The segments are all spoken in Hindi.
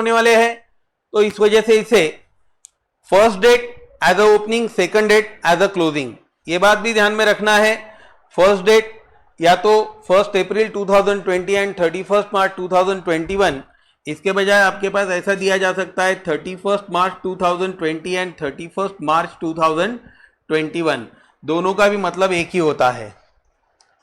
होने वाले हैं, तो इस वजह से इसे first date as a opening, second date as a closing, ये बात भी ध्यान में रखना है। फर्स्ट डेट या तो 1 अप्रैल 2020 एंड 31 मार्च 2021, इसके बजाय आपके पास ऐसा दिया जा सकता है 31 मार्च 2020 एंड 31 मार्च 2021, दोनों का भी मतलब एक ही होता है,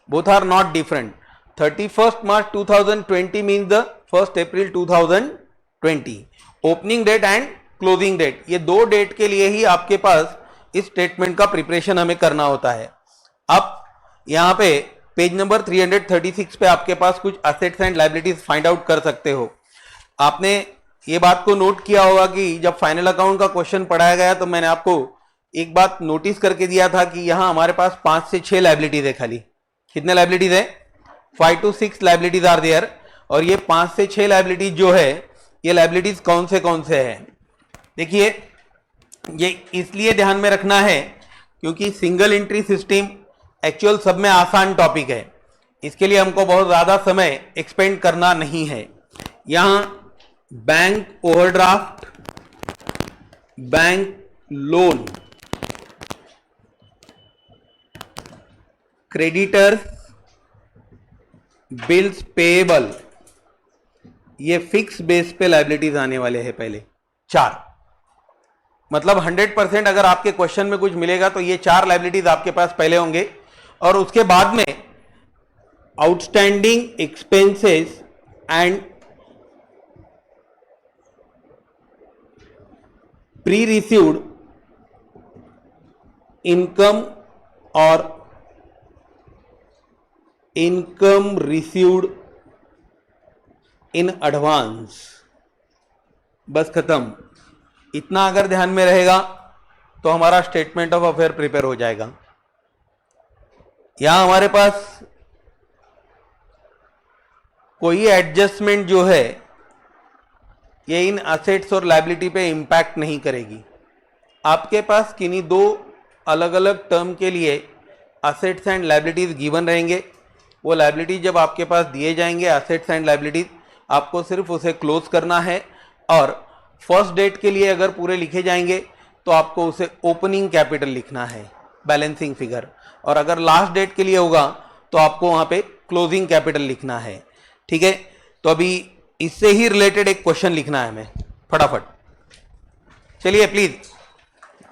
both are not different. 31 March 2020 means the 1 April 2020, opening date and closing date, ये दो डेट के लिए ही आपके पास इस स्टेटमेंट का प्रिपरेशन हमें करना होता है। अब यहां पे पेज नंबर 336 पे आपके पास कुछ assets and liabilities find out कर सकते हो। आपने ये बात को नोट किया होगा कि जब फाइनल अकाउंट का क्वेश्चन पढ़ाया गया तो मैंने आपको एक बात नोटिस करके दिया था कि यहां हमारे पास 5 से 6 लायबिलिटीज है। खाली कितने लायबिलिटीज है? 5 to 6 लायबिलिटीज आर देयर। और ये 5 से 6 लायबिलिटीज जो है, ये लायबिलिटीज कौन से है? देखिए, ये इसलिए ध्यान में रखना है क्योंकि सिंगल एंट्री सिस्टम एक्चुअल सब में आसान टॉपिक है, इसके लिए हमको बहुत ज्यादा समय एक्सपेंड करना नहीं है। यहां bank overdraft, bank loan, creditors, bills payable, ये फिक्स बेस पे लायबिलिटीज आने वाले हैं पहले 4। मतलब 100% अगर आपके क्वेश्चन में कुछ मिलेगा तो ये 4 लायबिलिटीज आपके पास पहले होंगे, और उसके बाद में outstanding expenses and pre received income और इनकम रिसीव्ड इन एडवांस, बस खत्म। इतना अगर ध्यान में रहेगा तो हमारा स्टेटमेंट ऑफ अफेयर प्रिपेयर हो जाएगा। यहां हमारे पास कोई एडजस्टमेंट जो है ये इन असेट्स और लायबिलिटी पे इंपैक्ट नहीं करेगी। आपके पास किन्हीं दो अलग अलग टर्म के लिए असेट्स एंड लायबिलिटीज गिवन रहेंगे। वो लायबिलिटी जब आपके पास दिए जाएंगे असेट्स एंड लायबिलिटीज, आपको सिर्फ उसे क्लोज करना है, और फर्स्ट डेट के लिए अगर पूरे लिखे जाएंगे तो आपको उसे ओपनिंग कैपिटल लिखना है, बैलेंसिंग फिगर, और अगर लास्ट डेट के लिए होगा तो आपको वहां पे क्लोजिंग कैपिटल लिखना है। ठीक है, तो अभी इससे ही रिलेटेड एक क्वेश्चन लिखना है हमें फटाफट। चलिए प्लीज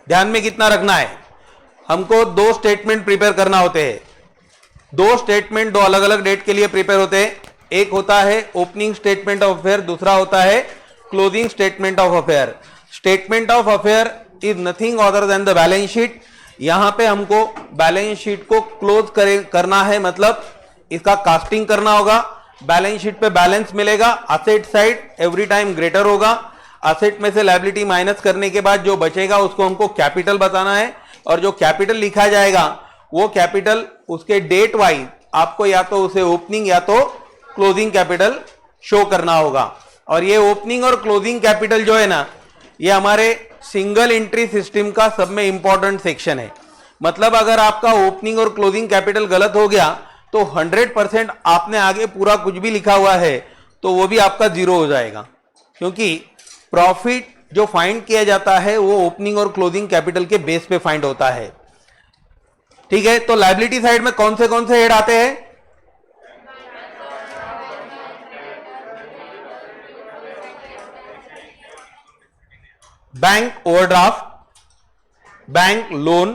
ध्यान में कितना रखना है, हमको 2 स्टेटमेंट प्रिपेयर करना होते हैं। 2 स्टेटमेंट 2 अलग अलग डेट के लिए प्रिपेयर होते हैं। एक होता है ओपनिंग स्टेटमेंट ऑफ अफेयर, दूसरा होता है closing statement of affair. Statement of affair is nothing other than the balance sheet. यहां पे हमको बैलेंस शीट को क्लोज करना है, मतलब इसका कास्टिंग करना होगा। बैलेंस शीट पे बैलेंस मिलेगा, asset side every time greater होगा। असेट में से लायबिलिटी माइनस करने के बाद जो बचेगा उसको हमको कैपिटल बताना है, और जो कैपिटल लिखा जाएगा वो कैपिटल उसके डेट वाइज आपको या तो उसे ओपनिंग या तो क्लोजिंग कैपिटल शो करना होगा। और ये ओपनिंग और क्लोजिंग कैपिटल जो है ना, ये हमारे सिंगल एंट्री सिस्टम का सब में इंपॉर्टेंट सेक्शन है। मतलब अगर आपका ओपनिंग और क्लोजिंग कैपिटल गलत हो गया तो 100% आपने आगे पूरा कुछ भी लिखा हुआ है तो वो भी आपका जीरो हो जाएगा, क्योंकि प्रॉफिट जो फाइंड किया जाता है वो ओपनिंग और क्लोजिंग कैपिटल के बेस पे फाइंड होता है। ठीक है, तो लायबिलिटी साइड में कौन से हेड आते हैं? Bank overdraft, bank loan,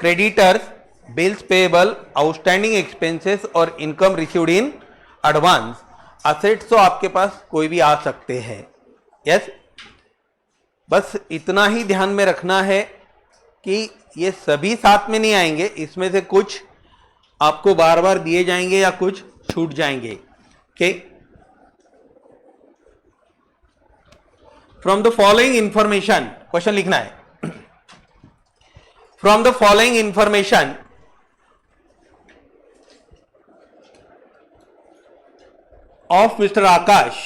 creditors, bills payable, outstanding expenses और income received in advance. Assets तो आपके पास कोई भी आ सकते हैं। यस, बस इतना ही ध्यान में रखना है कि ये सभी साथ में नहीं आएंगे, इसमें से कुछ आपको बार बार दिए जाएंगे या कुछ छूट जाएंगे। Okay, from the following information, question लिखना है। From the following information of Mr. Akash,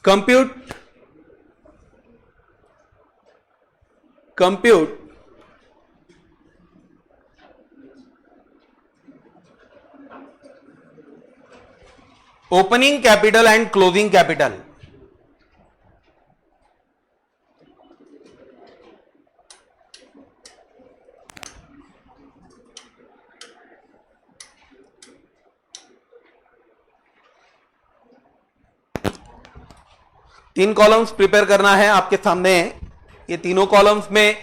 compute opening capital and closing capital. तीन कॉलम्स प्रिपेयर करना है, आपके सामने है। ये तीनों कॉलम्स में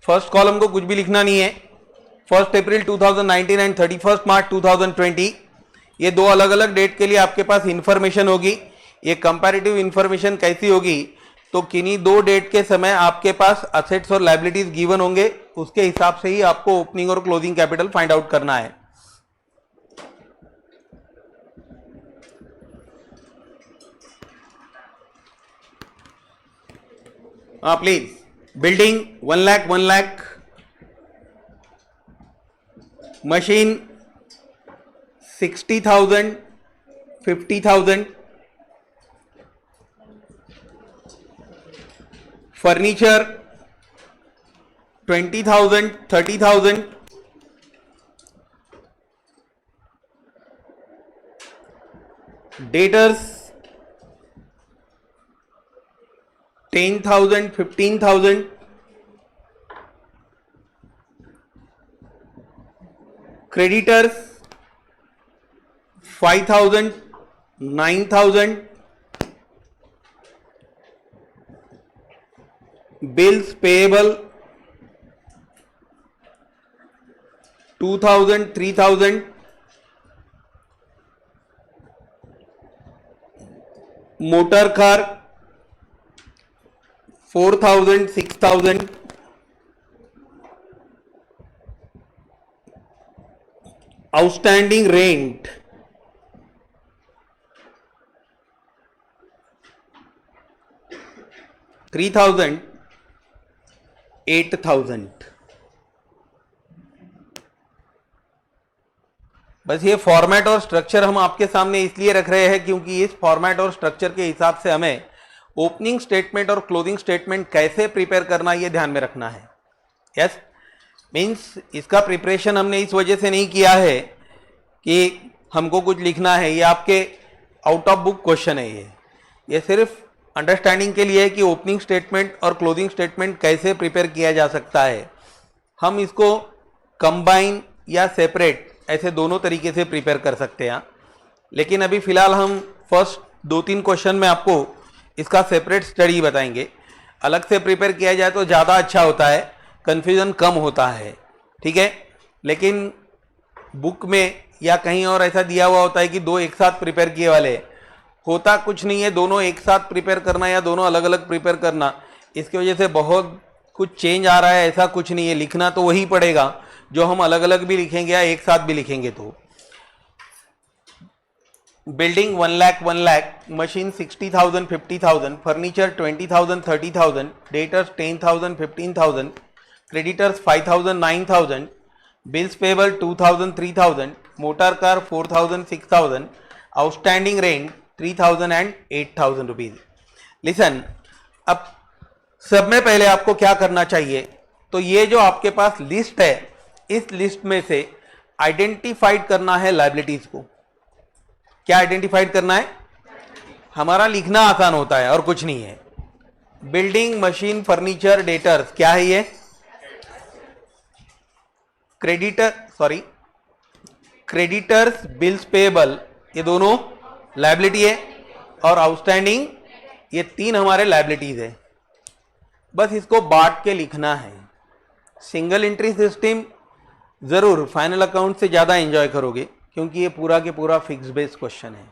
फर्स्ट कॉलम को कुछ भी लिखना नहीं है। 1 अप्रैल 2019 एंड 31 मार्च 2020, ये दो अलग अलग डेट के लिए आपके पास इंफॉर्मेशन होगी। ये कंपैरेटिव इंफॉर्मेशन कैसी होगी, तो किन्हीं दो डेट के समय आपके पास असेट्स और लायबिलिटीज गिवन होंगे, उसके हिसाब से ही आपको ओपनिंग और क्लोजिंग कैपिटल फाइंड आउट करना है। Please, building 1 lakh 1 lakh, machine 60,000 50,000, furniture 20,000 30,000, debtors 10,000 15,000, creditors 5,000 9,000, bills payable 2,000 3,000, motor car 4,000 6,000, outstanding rent 3,000 8,000। बस ये फॉर्मेट और स्ट्रक्चर हम आपके सामने इसलिए रख रहे हैं क्योंकि इस फॉर्मेट और स्ट्रक्चर के हिसाब से हमें ओपनिंग स्टेटमेंट और क्लोजिंग स्टेटमेंट कैसे प्रिपेयर करना ये ध्यान में रखना है। यस, मीन्स इसका प्रिपरेशन हमने इस वजह से नहीं किया है कि हमको कुछ लिखना है, ये आपके आउट ऑफ बुक क्वेश्चन है। ये सिर्फ अंडरस्टैंडिंग के लिए है कि ओपनिंग स्टेटमेंट और क्लोजिंग स्टेटमेंट कैसे प्रिपेयर किया जा सकता है। हम इसको कंबाइन या सेपरेट ऐसे दोनों तरीके से प्रिपेयर कर सकते हैं, लेकिन अभी फिलहाल हम फर्स्ट 2-3 क्वेश्चन में आपको इसका सेपरेट स्टडी बताएंगे। अलग से प्रिपेयर किया जाए तो ज़्यादा अच्छा होता है, कन्फ्यूजन कम होता है, ठीक है। लेकिन बुक में या कहीं और ऐसा दिया हुआ होता है कि दो एक साथ प्रिपेयर किए वाले, होता कुछ नहीं है। दोनों एक साथ प्रिपेयर करना या दोनों अलग अलग प्रिपेयर करना, इसकी वजह से बहुत कुछ चेंज आ रहा है, ऐसा कुछ नहीं है। लिखना तो वही पड़ेगा जो हम अलग अलग भी लिखेंगे या एक साथ भी लिखेंगे। तो building 1 lakh 1 lakh, machine 60,000 50,000, furniture 20,000 30,000, debtors 10,000 15,000, creditors 5,000 9,000, bills payable 2,000 3,000, motor car 4,000 6,000, outstanding rent 3,000 and 8,000 rupees. Listen, अब सब में पहले आपको क्या करना चाहिए, तो ये जो आपके पास लिस्ट है, इस लिस्ट में से आइडेंटिफाइड करना है लायबिलिटीज को। क्या आइडेंटिफाइड करना है? हमारा लिखना आसान होता है और कुछ नहीं है। बिल्डिंग, मशीन, फर्नीचर, डेटर्स, क्या है ये? क्रेडिटर्स, बिल्स पेएबल, ये दोनों लायबिलिटी है, और आउटस्टैंडिंग, ये तीन हमारे लायबिलिटीज है। बस इसको बांट के लिखना है। सिंगल एंट्री सिस्टम जरूर फाइनल अकाउंट से ज्यादा एंजॉय करोगे, क्योंकि ये पूरा के पूरा फिक्स बेस क्वेश्चन है।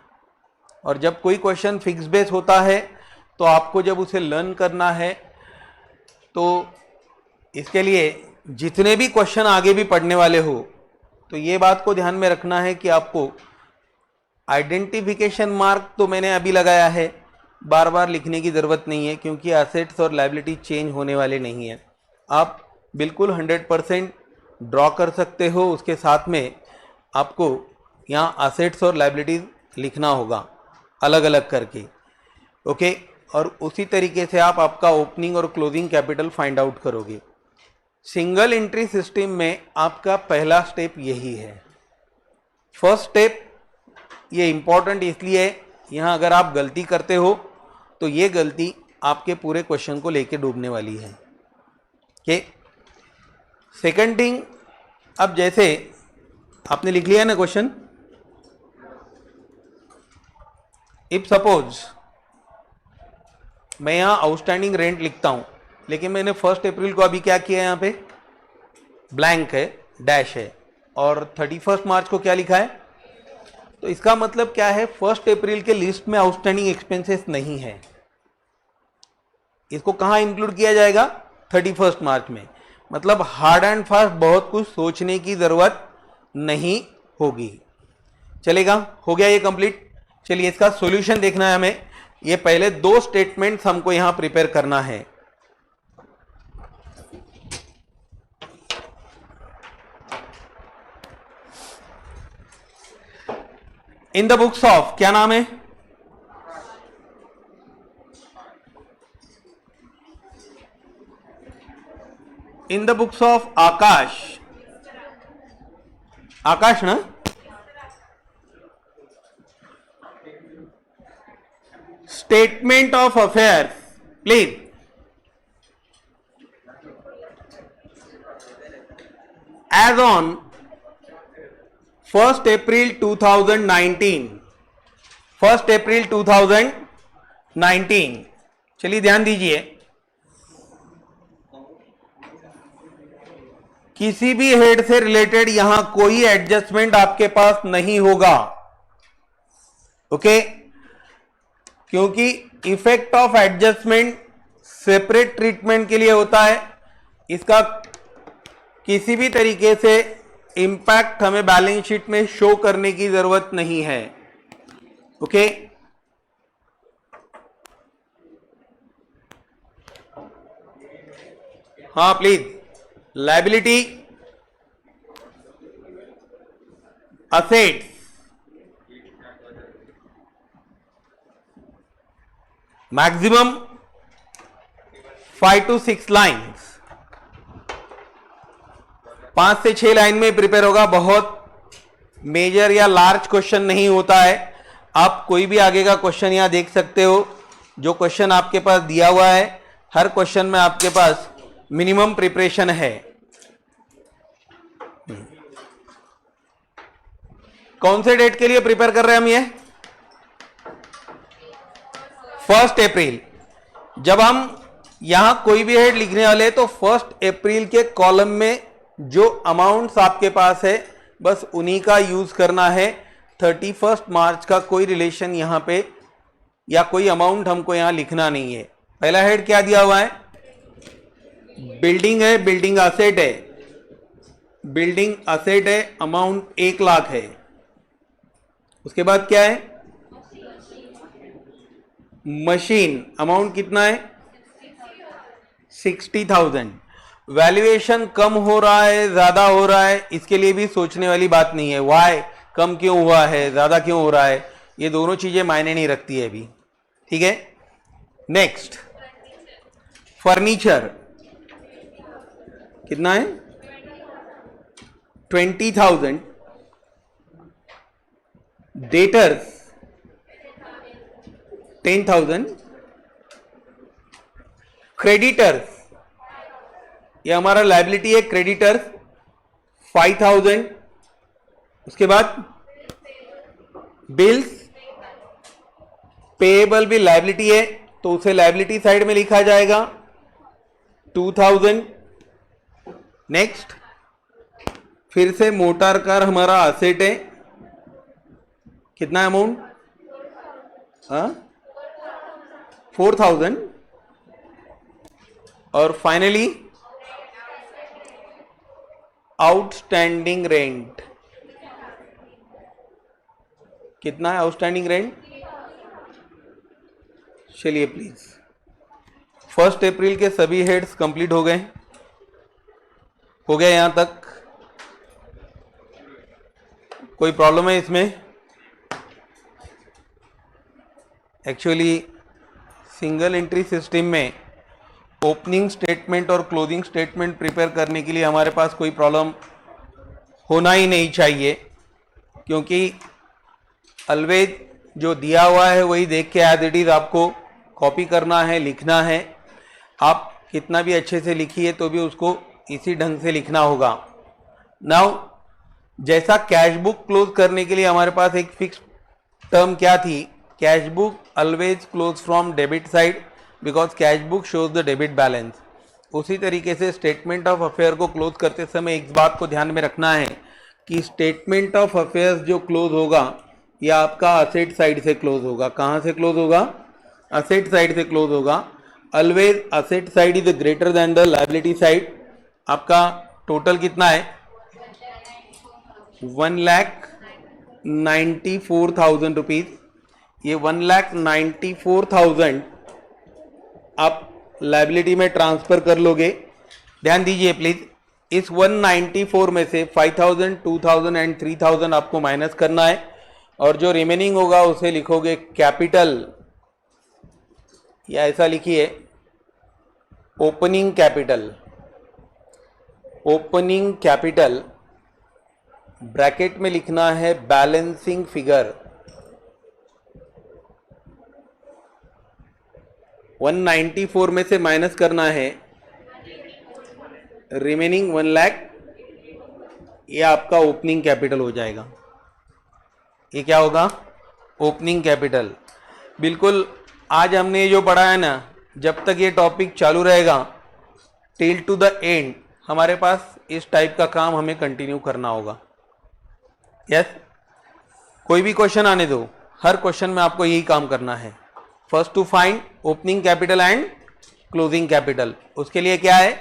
और जब कोई क्वेश्चन फिक्स बेस होता है तो आपको जब उसे लर्न करना है, तो इसके लिए जितने भी क्वेश्चन आगे भी पढ़ने वाले हो, तो ये बात को ध्यान में रखना है कि आपको आइडेंटिफिकेशन मार्क तो मैंने अभी लगाया है, बार बार लिखने की ज़रूरत नहीं है, क्योंकि एसेट्स और लायबिलिटी चेंज होने वाले नहीं है। आप बिल्कुल 100% ड्रॉ कर सकते हो। उसके साथ में आपको यहाँ एसेट्स और लायबिलिटीज लिखना होगा अलग अलग करके, ओके। और उसी तरीके से आप आपका ओपनिंग और क्लोजिंग कैपिटल फाइंड आउट करोगे। सिंगल एंट्री सिस्टम में आपका पहला स्टेप यही है। फर्स्ट स्टेप, ये इंपॉर्टेंट इसलिए है, यहाँ अगर आप गलती करते हो तो ये गलती आपके पूरे क्वेश्चन को लेके डूबने वाली है। ओके, सेकंड थिंग, अब जैसे आपने लिख लिया ना क्वेश्चन, इफ सपोज मैं यहाँ आउटस्टैंडिंग रेंट लिखता हूँ, लेकिन मैंने 1 अप्रैल को अभी क्या किया है, यहाँ पे ब्लैंक है, डैश है, और 31 मार्च को क्या लिखा है, तो इसका मतलब क्या है, 1 अप्रैल के लिस्ट में आउटस्टैंडिंग एक्सपेंसेस नहीं है। इसको कहाँ इंक्लूड किया जाएगा, 31 मार्च में। मतलब हार्ड एंड फास्ट बहुत कुछ सोचने की जरूरत नहीं होगी। चलेगा, हो गया ये कंप्लीट। चलिए इसका सॉल्यूशन देखना है हमें। ये पहले 2 स्टेटमेंट्स हमको यहां प्रिपेयर करना है। इन द बुक्स ऑफ, क्या नाम है, in the books of Aakash, Aakash ना, statement of affairs please. As on 1 April 2019, 1 April 2019। चलिए ध्यान दीजिए, किसी भी हेड से रिलेटेड यहां कोई एडजस्टमेंट आपके पास नहीं होगा। ओके, क्योंकि effect of adjustment separate treatment के लिए होता है, इसका किसी भी तरीके से इंपैक्ट हमें बैलेंस शीट में शो करने की जरूरत नहीं है। ओके, हाँ please, liability, assets, maximum 5 to 6 lines, 5 से 6 लाइन में प्रिपेयर होगा। बहुत मेजर या लार्ज क्वेश्चन नहीं होता है। आप कोई भी आगे का क्वेश्चन यहां देख सकते हो, जो क्वेश्चन आपके पास दिया हुआ है, हर क्वेश्चन में आपके पास मिनिमम प्रिपरेशन है। कौन से डेट के लिए प्रिपेयर कर रहे हैं हम ये, 1 अप्रैल। जब हम यहां कोई भी हेड लिखने वाले तो 1 अप्रैल के कॉलम में जो अमाउंट्स आपके पास है बस उन्हीं का यूज करना है। 31 मार्च का कोई रिलेशन यहां पे या कोई अमाउंट हमको यहां लिखना नहीं है। पहला हेड क्या दिया हुआ है, बिल्डिंग है, बिल्डिंग असेट है, बिल्डिंग असेट है, अमाउंट 1 लाख है। उसके बाद क्या है, मशीन, अमाउंट कितना है, 60,000। वैल्यूएशन कम हो रहा है, ज्यादा हो रहा है, इसके लिए भी सोचने वाली बात नहीं है। वाई कम क्यों हुआ है, ज्यादा क्यों हो रहा है, ये दोनों चीजें मायने नहीं रखती है अभी। ठीक है, नेक्स्ट फर्नीचर कितना है, 20,000। डेटर्स 10,000। क्रेडिटर्स, ये हमारा लायबिलिटी है, क्रेडिटर्स 5,000। उसके बाद बिल्स, पेएबल भी लायबिलिटी है तो उसे लायबिलिटी साइड में लिखा जाएगा, 2,000। नेक्स्ट, फिर से मोटर कार हमारा असेट है, कितना अमाउंट, 4,000। और फाइनली आउटस्टैंडिंग रेंट, कितना है आउटस्टैंडिंग रेंट, चलिए प्लीज। 1 अप्रैल के सभी हेड्स कंप्लीट हो गए, यहां तक कोई प्रॉब्लम है इसमें? एक्चुअली सिंगल एंट्री सिस्टम में ओपनिंग स्टेटमेंट और क्लोजिंग स्टेटमेंट प्रिपेयर करने के लिए हमारे पास कोई प्रॉब्लम होना ही नहीं चाहिए, क्योंकि ऑलवेज जो दिया हुआ है वही देख के एज इट इज आपको कॉपी करना है, लिखना है। आप कितना भी अच्छे से लिखिए तो भी उसको इसी ढंग से लिखना होगा। नाउ जैसा कैश बुक क्लोज करने के लिए हमारे पास एक फिक्स टर्म क्या थी, cash book always close from debit side because cash book shows the debit balance. उसी तरीके से स्टेटमेंट ऑफ अफेयर को क्लोज करते समय एक बात को ध्यान में रखना है कि स्टेटमेंट ऑफ अफेयर्स जो क्लोज होगा यह आपका असेट साइड से क्लोज होगा। कहाँ से क्लोज होगा? असेट साइड से क्लोज होगा। Always asset side is greater than the liability side. आपका टोटल कितना है? 1,94,000 रुपीज। ये 1,94,000 आप लायबिलिटी में ट्रांसफर कर लोगे। ध्यान दीजिए प्लीज, इस 194 में से 5,000, 2,000 एंड 3,000 आपको माइनस करना है और जो रिमेनिंग होगा उसे लिखोगे कैपिटल, या ऐसा लिखिए opening capital. Opening capital bracket में लिखना है बैलेंसिंग फिगर। 194 में से माइनस करना है रिमेनिंग 1 लाख, ये आपका ओपनिंग कैपिटल हो जाएगा। ये क्या होगा? Opening capital. बिल्कुल आज हमने जो पढ़ा है ना, जब तक ये टॉपिक चालू रहेगा टिल टू द एंड हमारे पास इस टाइप का काम हमें कंटिन्यू करना होगा। यस, कोई भी क्वेश्चन आने दो, हर क्वेश्चन में आपको यही काम करना है। First to find opening capital and closing capital. उसके लिए क्या है?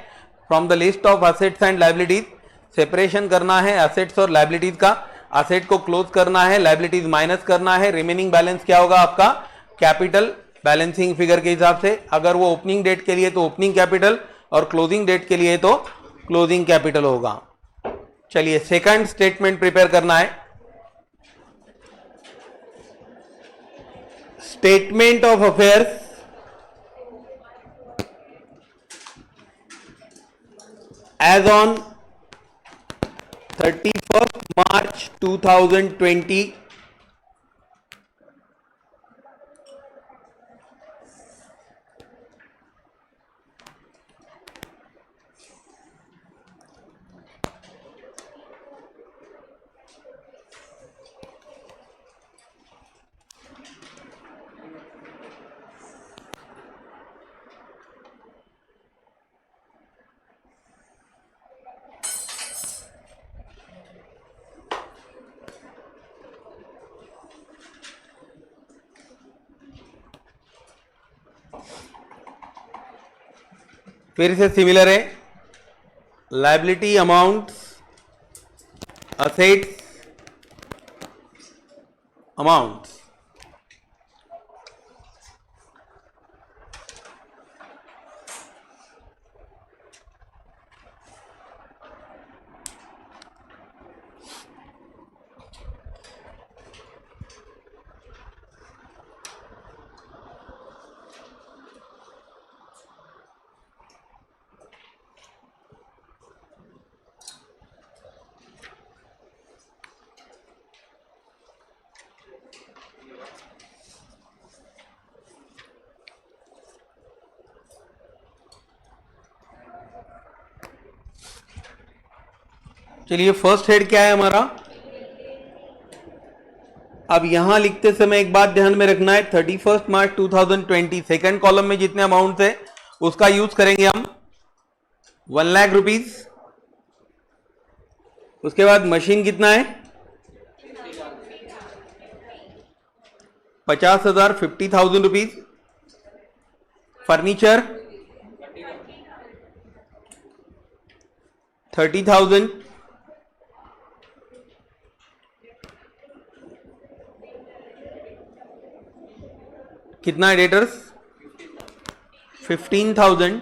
From the list of assets and liabilities separation करना है असेट्स और लायबिलिटीज का। असेट को क्लोज करना है, लायबिलिटीज माइनस करना है। रिमेनिंग बैलेंस क्या होगा आपका? कैपिटल, बैलेंसिंग फिगर के हिसाब से। अगर वो ओपनिंग डेट के लिए तो ओपनिंग कैपिटल और क्लोजिंग डेट के लिए तो क्लोजिंग कैपिटल होगा। चलिए सेकंड स्टेटमेंट प्रिपेयर करना है। Statement of affairs as on 31st March 2020 फिर से सिमिलर है। लायबिलिटी अमाउंट, असेट्स अमाउंट, चलिए फर्स्ट हेड क्या है हमारा? अब यहां लिखते समय एक बात ध्यान में रखना है, 31st March 2020 सेकंड कॉलम में जितने अमाउंट है उसका यूज करेंगे हम 1 लाख रुपीज। उसके बाद मशीन कितना है? 50,000, 50,000 रुपीज। फर्नीचर 30,000। कितना है debtors? 15,000।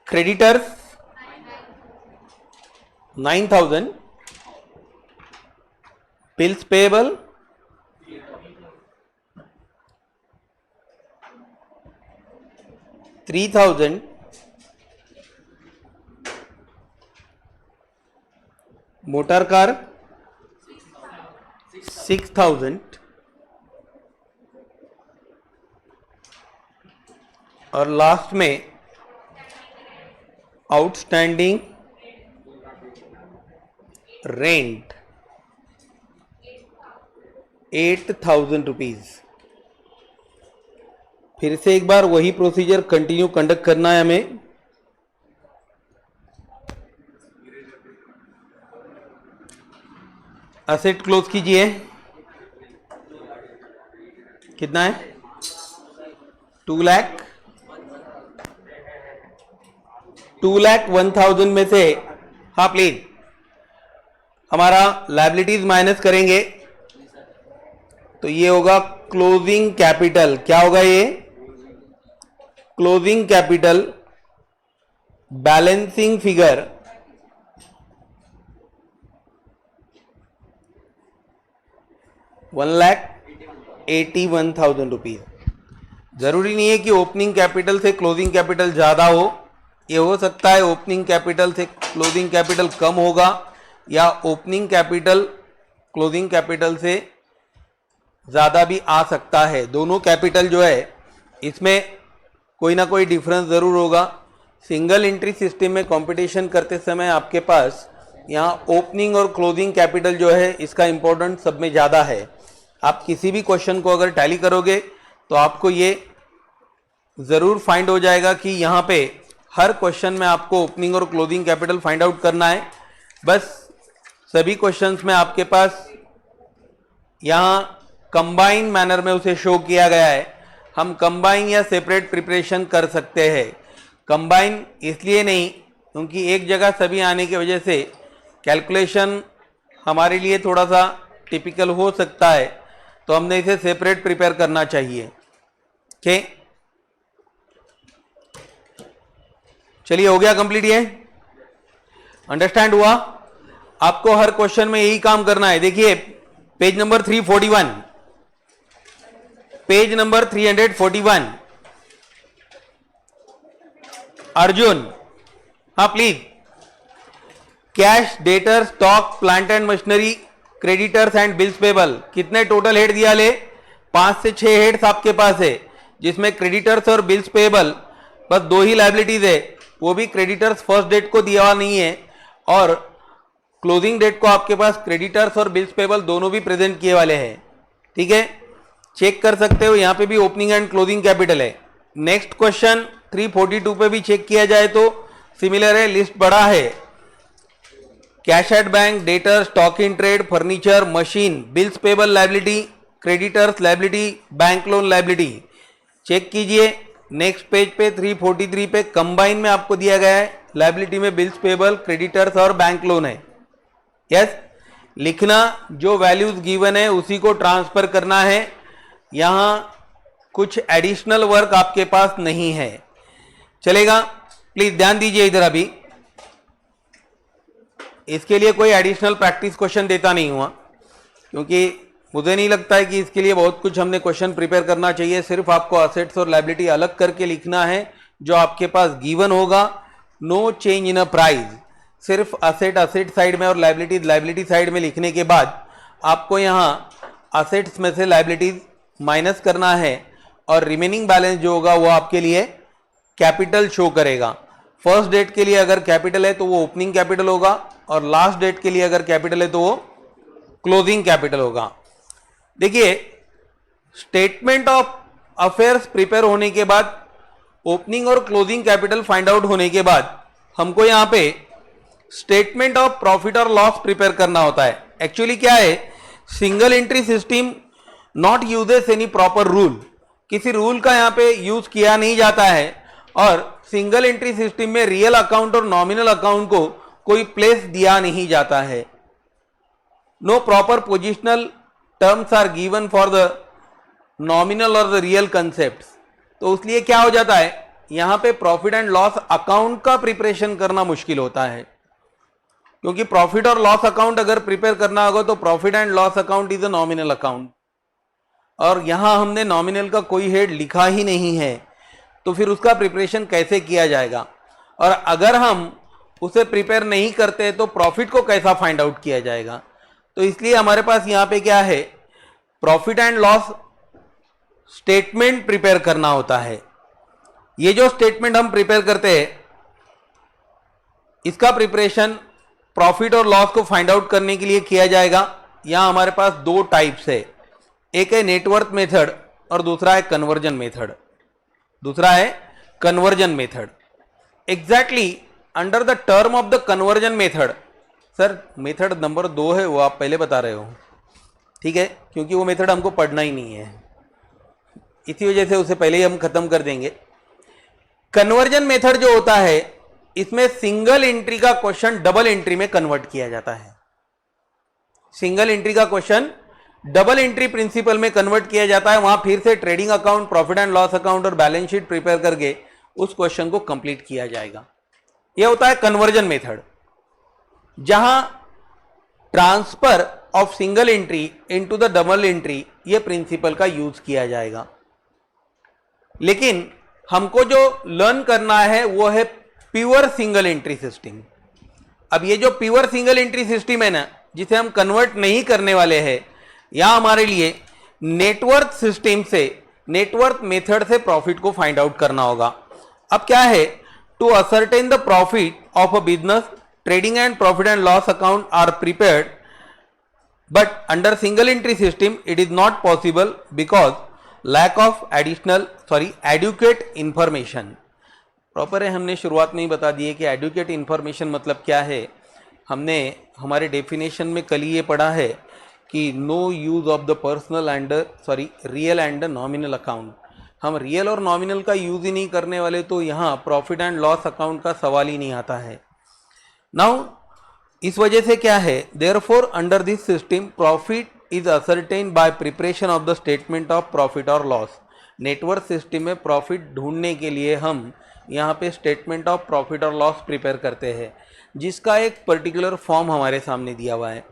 Creditors 9,000। Bills payable 3,000। Motor car 6,000 और लास्ट में आउटस्टैंडिंग रेंट 8,000 रुपीज। फिर से एक बार वही प्रोसीजर कंटिन्यू कंडक्ट करना है हमें। असेट क्लोज कीजिए। कितना है? 2,01,000 में से, हाँ प्लीज, हमारा लायबिलिटीज माइनस करेंगे तो ये होगा क्लोजिंग कैपिटल। क्या होगा ये? Closing capital balancing figure 1,81,000 rupees. जरूरी नहीं है कि ओपनिंग कैपिटल से क्लोजिंग कैपिटल ज्यादा हो, ये हो सकता है ओपनिंग कैपिटल से क्लोजिंग कैपिटल कम होगा या ओपनिंग कैपिटल क्लोजिंग कैपिटल से ज्यादा भी आ सकता है। दोनों कैपिटल जो है इसमें कोई ना कोई डिफरेंस जरूर होगा। सिंगल एंट्री सिस्टम में कंपटीशन करते समय आपके पास यहाँ ओपनिंग और क्लोजिंग कैपिटल जो है इसका इंपॉर्टेंस सब में ज़्यादा है। आप किसी भी क्वेश्चन को अगर टैली करोगे तो आपको ये ज़रूर फाइंड हो जाएगा कि यहाँ पे हर क्वेश्चन में आपको ओपनिंग और क्लोजिंग कैपिटल फाइंड आउट करना है। बस सभी क्वेश्चंस में आपके पास यहाँ कंबाइन मैनर में उसे शो किया गया है। हम कंबाइन या सेपरेट प्रिपरेशन कर सकते हैं। कंबाइन इसलिए नहीं क्योंकि एक जगह सभी आने की वजह से कैलकुलेशन हमारे लिए थोड़ा सा टिपिकल हो सकता है, तो हमने इसे सेपरेट प्रिपेयर करना चाहिए। ओके, चलिए हो गया कंप्लीट। ये अंडरस्टैंड हुआ? आपको हर क्वेश्चन में यही काम करना है। देखिए पेज नंबर 341, पेज नंबर 341, अर्जुन, हाँ please. Cash, debtor, stock, plant and machinery, creditors and bills payable, कितने टोटल हेड दिया? ले 5 से 6 हेड्स आपके पास है, जिसमें क्रेडिटर्स और बिल्स पेबल बस 2 ही लायबिलिटीज है। वो भी क्रेडिटर्स फर्स्ट डेट को दिया हुआ नहीं है और क्लोजिंग डेट को आपके पास क्रेडिटर्स और बिल्स पेबल दोनों भी प्रेजेंट किए वाले हैं। ठीक है, चेक कर सकते हो, यहां पे भी ओपनिंग एंड क्लोजिंग कैपिटल है। नेक्स्ट क्वेश्चन 342 पे भी चेक किया जाए तो सिमिलर है, लिस्ट बड़ा है। Cash at bank, debtor, stock in trade, furniture, machine, bills payable liability, creditors liability, bank loan liability. Check कीजिए नेक्स्ट पेज पे 343 पे कंबाइन में आपको दिया गया है लायबिलिटी में बिल्स पेबल, क्रेडिटर्स और बैंक लोन है। यस, लिखना जो वैल्यूज गिवन है उसी को ट्रांसफर करना है। यहां कुछ एडिशनल वर्क आपके पास नहीं है, चलेगा? प्लीज ध्यान दीजिए इधर। अभी इसके लिए कोई एडिशनल प्रैक्टिस क्वेश्चन देता नहीं हुआ, क्योंकि मुझे नहीं लगता है कि इसके लिए बहुत कुछ हमने क्वेश्चन प्रिपेयर करना चाहिए। सिर्फ आपको असेट्स और लायबिलिटी अलग करके लिखना है जो आपके पास गिवन होगा। No change in a price, सिर्फ असेट साइड में और लायबिलिटी साइड में लिखने के बाद आपको यहाँ असेट्स में से लायबिलिटीज माइनस करना है और रिमेनिंग बैलेंस जो होगा वो आपके लिए कैपिटल शो करेगा। फर्स्ट डेट के लिए अगर कैपिटल है तो वो ओपनिंग कैपिटल होगा और लास्ट डेट के लिए अगर कैपिटल है तो वो क्लोजिंग कैपिटल होगा। देखिए स्टेटमेंट ऑफ अफेयर्स प्रिपेयर होने के बाद, ओपनिंग और क्लोजिंग कैपिटल फाइंड आउट होने के बाद हमको यहां पे स्टेटमेंट ऑफ प्रॉफिट और लॉस प्रिपेयर करना होता है। एक्चुअली क्या है, single entry system not uses any proper rule, किसी रूल का यहां पे यूज किया नहीं जाता है और सिंगल एंट्री सिस्टम में रियल अकाउंट और नॉमिनल अकाउंट को कोई प्लेस दिया नहीं जाता है। No proper positional terms are given for the nominal और द रियल कंसेप्ट। तो इसलिए क्या हो जाता है, यहां पे प्रॉफिट एंड लॉस अकाउंट का प्रिपरेशन करना मुश्किल होता है, क्योंकि प्रॉफिट और लॉस अकाउंट अगर प्रिपेयर करना होगा तो profit and loss account is a nominal account और यहां हमने नॉमिनल का कोई हेड लिखा ही नहीं है, तो फिर उसका प्रिपरेशन कैसे किया जाएगा? और अगर हम उसे प्रिपेयर नहीं करते तो प्रॉफिट को कैसा फाइंड आउट किया जाएगा? तो इसलिए हमारे पास यहां पे क्या है, profit and loss statement prepare करना होता है। ये जो स्टेटमेंट हम प्रिपेयर करते हैं, इसका प्रिपरेशन प्रॉफिट और लॉस को फाइंड आउट करने के लिए किया जाएगा। यहां हमारे पास दो टाइप्स है, एक है नेटवर्थ मेथड और दूसरा है conversion method. Exactly under the term of the conversion method, sir method number 2 है वो आप पहले बता रहे हो, ठीक है, क्योंकि वो मेथड हमको पढ़ना ही नहीं है, इसी वजह से उसे पहले ही हम खत्म कर देंगे। कन्वर्जन मेथड जो होता है, इसमें सिंगल एंट्री का क्वेश्चन डबल एंट्री में कन्वर्ट किया जाता है। सिंगल एंट्री का क्वेश्चन डबल एंट्री प्रिंसिपल में कन्वर्ट किया जाता है। वहां फिर से trading account, profit and loss account और बैलेंस शीट प्रिपेयर करके उस क्वेश्चन को कंप्लीट किया जाएगा। यह होता है कन्वर्जन मेथड, जहां transfer of single entry into the double entry, यह प्रिंसिपल का यूज किया जाएगा। लेकिन हमको जो लर्न करना है वो है प्योर सिंगल एंट्री सिस्टम। अब ये जो प्योर सिंगल एंट्री सिस्टम है ना, जिसे हम कन्वर्ट नहीं करने वाले हैं, यहां हमारे लिए नेटवर्थ सिस्टम से, नेटवर्थ मेथड से प्रॉफिट को फाइंड आउट करना होगा। अब क्या है, to ascertain the profit of a business, trading and profit and loss account are prepared, but under single entry system it is not possible because lack of adequate information. Proper है, हमने शुरुआत में ही बता दिए कि एडुकेट इंफॉर्मेशन मतलब क्या है। हमने हमारे डेफिनेशन में कल ही ये पढ़ा है कि no use of the personal and real and nominal account. हम रियल और नॉमिनल का यूज ही नहीं करने वाले, तो यहाँ प्रॉफिट एंड लॉस अकाउंट का सवाल ही नहीं आता है। नाउ इस वजह से क्या है, therefore under this system profit is ascertain by preparation of the statement of profit और लॉस। नेटवर्क सिस्टम में प्रॉफिट ढूंढने के लिए हम यहाँ पे स्टेटमेंट ऑफ प्रॉफिट और लॉस प्रिपेयर करते हैं, जिसका एक पर्टिकुलर फॉर्म हमारे सामने दिया हुआ है।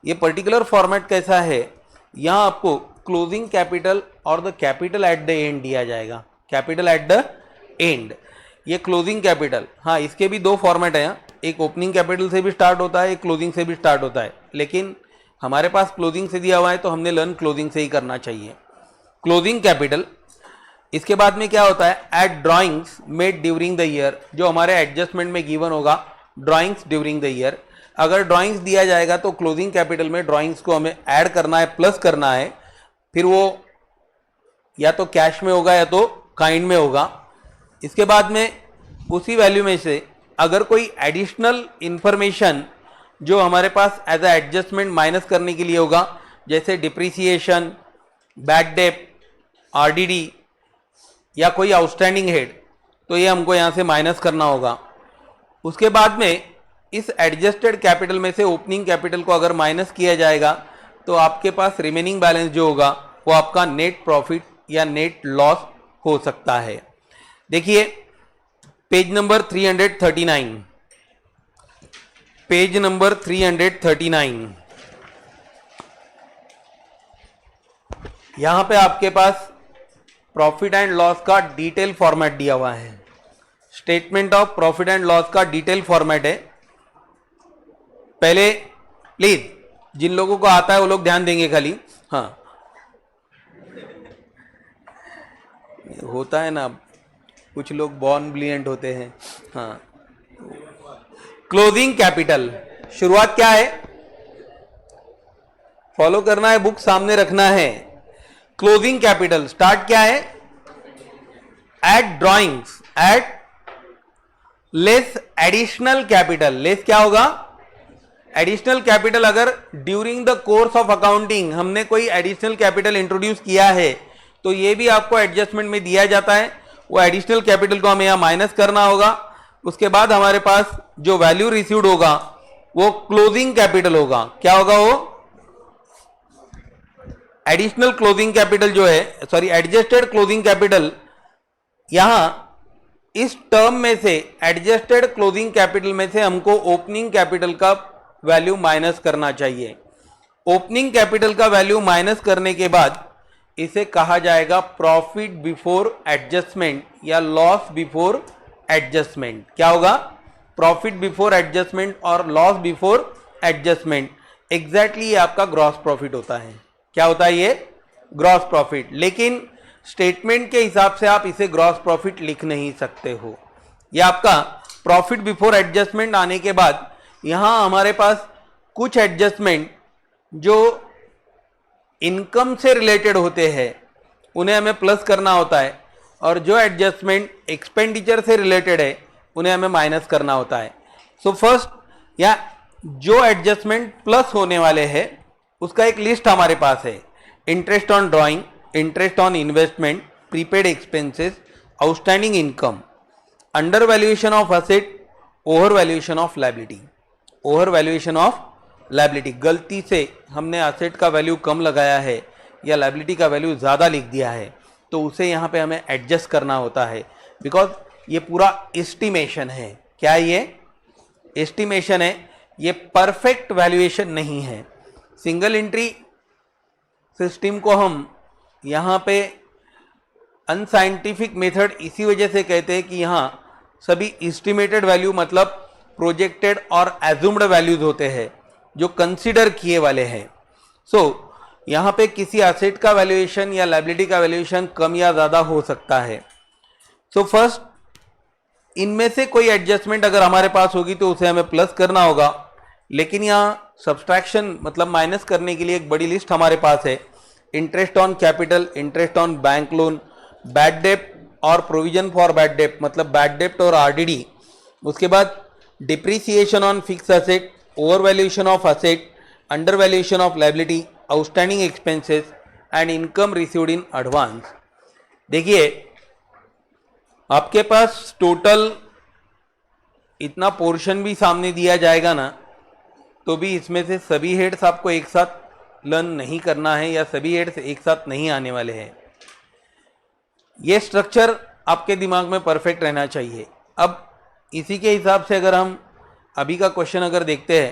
ये पर्टिकुलर फॉर्मेट कैसा है, यहाँ आपको क्लोजिंग कैपिटल और the capital at the end दिया जाएगा। कैपिटल एट द एंड, ये क्लोजिंग कैपिटल, हाँ इसके भी दो फॉर्मेट हैं, एक ओपनिंग कैपिटल से भी स्टार्ट होता है, एक क्लोजिंग से भी स्टार्ट होता है, लेकिन हमारे पास क्लोजिंग से दिया हुआ है तो हमने लर्न क्लोजिंग से ही करना चाहिए। क्लोजिंग कैपिटल, इसके बाद में क्या होता है, add drawings made during the year, जो हमारे एडजस्टमेंट में गिवन होगा ड्राइंग्स ड्यूरिंग द ईयर। अगर ड्राइंग्स दिया जाएगा तो क्लोजिंग कैपिटल में ड्राइंग्स को हमें ऐड करना है, प्लस करना है, फिर वो या तो कैश में होगा या तो काइंड में होगा। इसके बाद में उसी वैल्यू में से अगर कोई एडिशनल इंफॉर्मेशन जो हमारे पास एज अ एडजस्टमेंट माइनस करने के लिए होगा, जैसे डिप्रिसिएशन, बैड डेट, आरडीडी या कोई आउटस्टैंडिंग हेड, तो ये हमको यहाँ से माइनस करना होगा। उसके बाद में इस एडजस्टेड कैपिटल में से ओपनिंग कैपिटल को अगर माइनस किया जाएगा तो आपके पास रिमेनिंग बैलेंस जो होगा वो आपका नेट प्रॉफिट या नेट लॉस हो सकता है। देखिए पेज नंबर 339, पेज नंबर 339, यहां पे आपके पास प्रॉफिट एंड लॉस का डिटेल फॉर्मेट दिया हुआ है। Statement of profit and loss का डिटेल फॉर्मेट है। पहले प्लीज जिन लोगों को आता है वो लोग ध्यान देंगे खाली, हाँ होता है ना, कुछ लोग बॉर्न ब्रिलियंट होते हैं। हाँ, क्लोजिंग कैपिटल, शुरुआत क्या है, फॉलो करना है, बुक सामने रखना है। क्लोजिंग कैपिटल स्टार्ट क्या है, add drawings, add less additional capital. Less क्या होगा, एडिशनल कैपिटल। अगर during the course of accounting हमने कोई एडिशनल कैपिटल इंट्रोड्यूस किया है तो ये भी आपको एडजस्टमेंट में दिया जाता है। वो एडिशनल कैपिटल को हमें यहां माइनस करना होगा। उसके बाद हमारे पास जो वैल्यू रिसीव्ड होगा वो क्लोजिंग कैपिटल होगा। क्या होगा वो, एडिशनल क्लोजिंग कैपिटल जो है, एडजस्टेड क्लोजिंग कैपिटल। यहां इस टर्म में से एडजस्टेड क्लोजिंग कैपिटल में से हमको ओपनिंग कैपिटल का वैल्यू माइनस करना चाहिए। ओपनिंग कैपिटल का वैल्यू माइनस करने के बाद इसे कहा जाएगा प्रॉफिट बिफोर एडजस्टमेंट या लॉस बिफोर एडजस्टमेंट। क्या होगा, प्रॉफिट बिफोर एडजस्टमेंट और लॉस बिफोर एडजस्टमेंट। एग्जैक्टली ये आपका ग्रॉस प्रॉफिट होता है। क्या होता है ये? Gross profit. लेकिन स्टेटमेंट के हिसाब से आप इसे ग्रॉस प्रॉफिट लिख नहीं सकते हो। ये आपका प्रॉफिट बिफोर एडजस्टमेंट आने के बाद यहां हमारे पास कुछ एडजस्टमेंट जो इनकम से रिलेटेड होते हैं उन्हें हमें प्लस करना होता है, और जो एडजस्टमेंट एक्सपेंडिचर से रिलेटेड है उन्हें हमें माइनस करना होता है। सो फर्स्ट, या जो एडजस्टमेंट प्लस होने वाले हैं उसका एक लिस्ट हमारे पास है। Interest on drawing, interest on investment, prepaid expenses, outstanding income, under valuation of asset, over valuation of liability. Over valuation of liability, गलती से हमने असेट का वैल्यू कम लगाया है या लायबिलिटी का वैल्यू ज़्यादा लिख दिया है तो उसे यहाँ पे हमें एडजस्ट करना होता है, बिकॉज ये पूरा एस्टिमेशन है। क्या ये? एस्टिमेशन है, ये परफेक्ट वैल्यूएशन नहीं है। सिंगल एंट्री सिस्टम को हम यहाँ पे अनसाइंटिफिक मेथड इसी वजह से कहते हैं कि यहाँ सभी एस्टिमेटेड वैल्यू मतलब प्रोजेक्टेड और एज्यूम्ड वैल्यूज होते हैं जो कंसीडर किए वाले हैं। सो यहाँ पे किसी एसेट का वैल्यूएशन या लायबिलिटी का वैल्यूएशन कम या ज़्यादा हो सकता है। सो फर्स्ट, इनमें से कोई एडजस्टमेंट अगर हमारे पास होगी तो उसे हमें प्लस करना होगा, लेकिन यहाँ सब्सट्रैक्शन मतलब माइनस करने के लिए एक बड़ी लिस्ट हमारे पास है। Interest on capital, interest on bank loan, bad डेप्ट और प्रोविजन फॉर बैड डेप्ट मतलब बैड डेप्ट और आरडीडी। उसके बाद depreciation on fix asset, over valuation of asset, under valuation of liability, outstanding expenses and income received in advance. देखिए, आपके पास टोटल इतना पोर्शन भी सामने दिया जाएगा ना, तो भी इसमें से सभी हेड्स आपको एक साथ लर्न नहीं करना है या सभी हेड्स एक साथ नहीं आने वाले हैं। ये स्ट्रक्चर आपके दिमाग में परफेक्ट रहना चाहिए। अब इसी के हिसाब से अगर हम अभी का क्वेश्चन अगर देखते हैं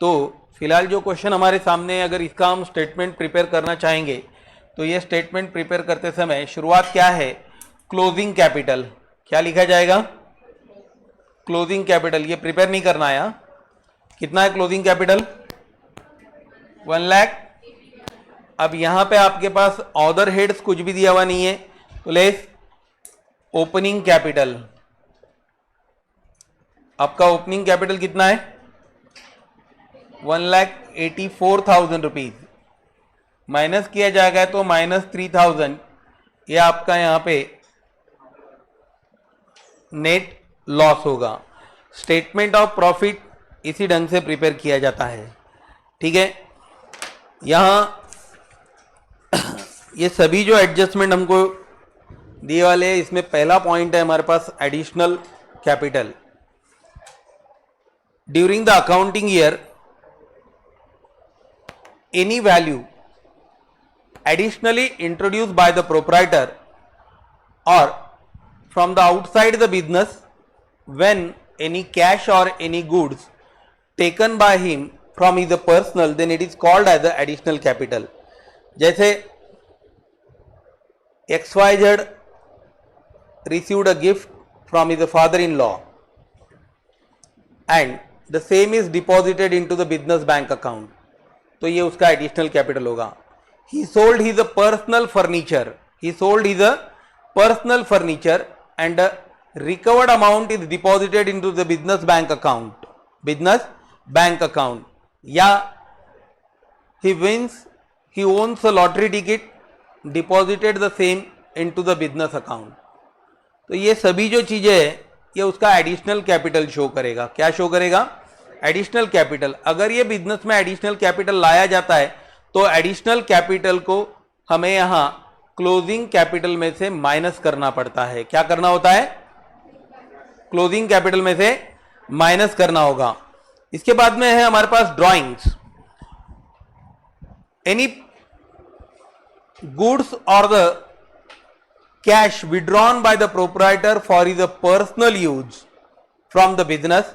तो फिलहाल जो क्वेश्चन हमारे सामने है, अगर इसका हम स्टेटमेंट प्रिपेयर करना चाहेंगे तो ये स्टेटमेंट प्रिपेयर करते समय शुरुआत क्या है? Closing capital. क्या लिखा जाएगा? Closing capital. ये प्रिपेयर नहीं करना है। कितना है क्लोजिंग कैपिटल? 1 लाख। अब यहां पे आपके पास अदर हेड्स कुछ भी दिया हुआ नहीं है, तो लेस ओपनिंग कैपिटल। आपका ओपनिंग कैपिटल कितना है? 1,84,000 रुपीज। माइनस किया जाएगा तो -3,000। ये आपका यहां पे नेट लॉस होगा। स्टेटमेंट ऑफ प्रॉफिट इसी ढंग से प्रिपेयर किया जाता है। ठीक है, यहां ये सभी जो एडजस्टमेंट हमको दिए वाले हैं, इसमें पहला पॉइंट है हमारे पास additional capital. During the accounting year any value additionally introduced by the proprietor or from the outside the business when any cash or any goods taken by him from his personal, then it is called as the additional capital. जैसे XYZ received a gift from his father-in-law and the same is deposited into the business bank account, तो ये उसका एडिशनल कैपिटल होगा। He sold his personal furniture, he sold his personal furniture and recovered amount is deposited into the business bank account, business bank account. या he wins, he owns a lottery ticket, deposited the same into the business account. तो ये सभी जो चीजें हैं ये उसका एडिशनल कैपिटल शो करेगा। क्या शो करेगा? Additional capital. अगर ये बिजनेस में एडिशनल कैपिटल लाया जाता है तो एडिशनल कैपिटल को हमें यहां क्लोजिंग कैपिटल में से माइनस करना पड़ता है। क्या करना होता है? क्लोजिंग कैपिटल में से माइनस करना होगा। इसके बाद में है हमारे पास ड्राइंग्स। एनी गुड्स और the cash withdrawn by the proprietor for his personal use from the business,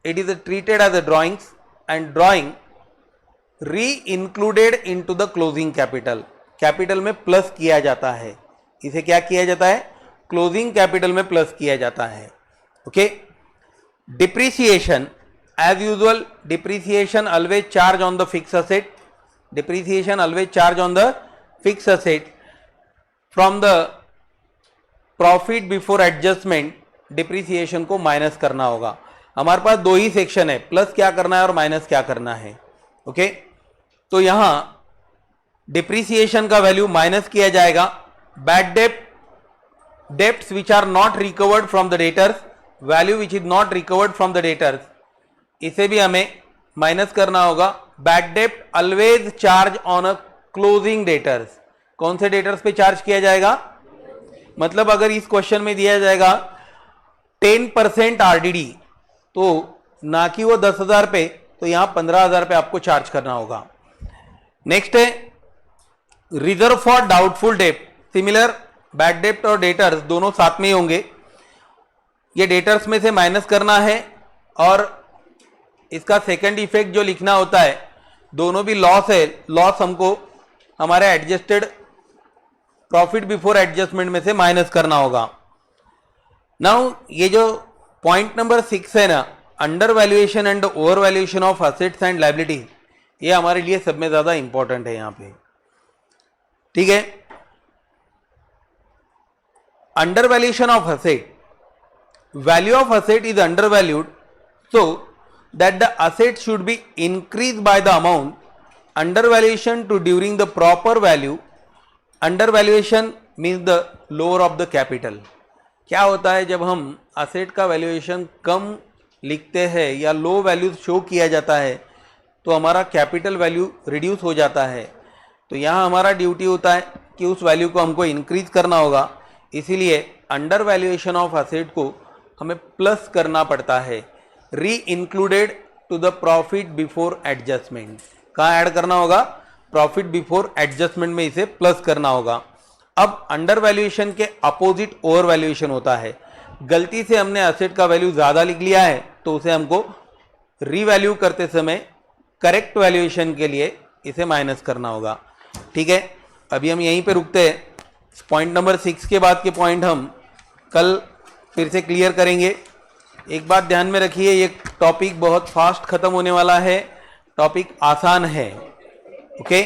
it is treated as a drawings and drawing re-included into the closing capital. Capital में प्लस किया जाता है। इसे क्या किया जाता है? क्लोजिंग कैपिटल में प्लस किया जाता है। Okay. Depreciation As usual, depreciation always charge on the fixed asset. Depreciation always charge on the fixed asset. From the profit before adjustment, depreciation को माइनस करना होगा. हमारे पास दो ही सेक्शन है, प्लस क्या करना है और माइनस क्या करना है. ओके, तो यहां डिप्रिसिएशन का वैल्यू माइनस किया जाएगा. Bad debts which are not recovered from the debtors, value which is not recovered from the debtors, इसे भी हमें माइनस करना होगा. बैड डेप्ट always charge on a closing debtors. कौन से डेटर्स पे चार्ज किया जाएगा? मतलब अगर इस क्वेश्चन में दिया जाएगा 10% आरडीडी, तो ना कि वो 10,000 पे, तो यहां 15,000 पे आपको चार्ज करना होगा. नेक्स्ट है reserve for doubtful dept. Similar, bad डेप्ट और डेटर्स दोनों साथ में ही होंगे. ये डेटर्स में से माइनस करना है और इसका सेकंड इफेक्ट जो लिखना होता है, दोनों भी लॉस है. लॉस हमको हमारे एडजस्टेड प्रॉफिट बिफोर एडजस्टमेंट में से माइनस करना होगा. नाउ ये जो पॉइंट नंबर 6 है ना, under valuation and over valuation of assets and liability, ये हमारे लिए सब में ज्यादा इंपॉर्टेंट है यहां पे. ठीक है, under valuation of asset, value of asset is under valued so that the asset should be increase by the amount. Under valuation to during the proper value. Under valuation means the lower of the capital. क्या होता है जब हम असेट का वैल्यूएशन कम लिखते हैं या लो वैल्यू शो किया जाता है, तो हमारा कैपिटल वैल्यू रिड्यूस हो जाता है. तो यहाँ हमारा ड्यूटी होता है कि उस वैल्यू को हमको इंक्रीज करना होगा. इसीलिए अंडर वैल्यूएशन ऑफ असेट को हमें प्लस करना पड़ता है. Reincluded to the profit before adjustment. कहाँ ऐड करना होगा? प्रॉफिट बिफोर एडजस्टमेंट में इसे प्लस करना होगा. अब अंडर वैल्यूएशन के अपोजिट ओवर वैल्यूएशन होता है. गलती से हमने असेट का वैल्यू ज्यादा लिख लिया है, तो उसे हमको रीवैल्यू करते समय करेक्ट वैल्यूएशन के लिए इसे माइनस करना होगा. ठीक है, अभी हम यहीं पे रुकते हैं. पॉइंट नंबर 6 के बाद के पॉइंट हम कल फिर से क्लियर करेंगे. एक बात ध्यान में रखिए, ये टॉपिक बहुत फास्ट खत्म होने वाला है. टॉपिक आसान है. ओके